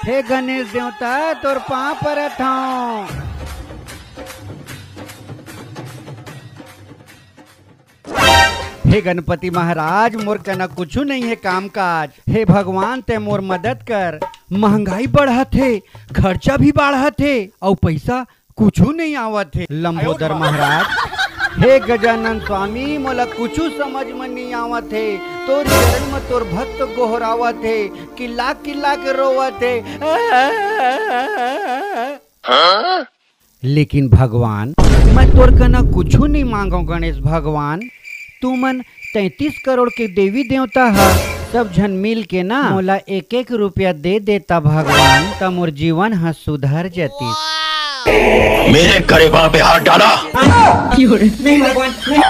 हे गणेश देवता तोर पाँव परत हूँ। हे गणपति महाराज मोर कना कुछ नहीं है काम काज। हे भगवान ते मोर मदद कर। महंगाई बढ़त है, खर्चा भी बढ़त है और पैसा कुछ नहीं आवत है। लंबोदर महाराज हे गजानन स्वामी मोला कुछ समझ में नहीं आवत है। तोर चरण में तोर भक्त गोहरावत है, किल्ला किल्ला के रोवत है। लेकिन भगवान मैं तोर कना कुछ नहीं मांगो। गणेश भगवान तू मन 33 करोड़ के देवी देवता है, सब जन मिल के ना मोला 1-1 रुपया दे देता भगवान, त मोर जीवन ह सुधर जती। मेरे गरीबा पे हाथ डाला। नहीं भगवान नहीं।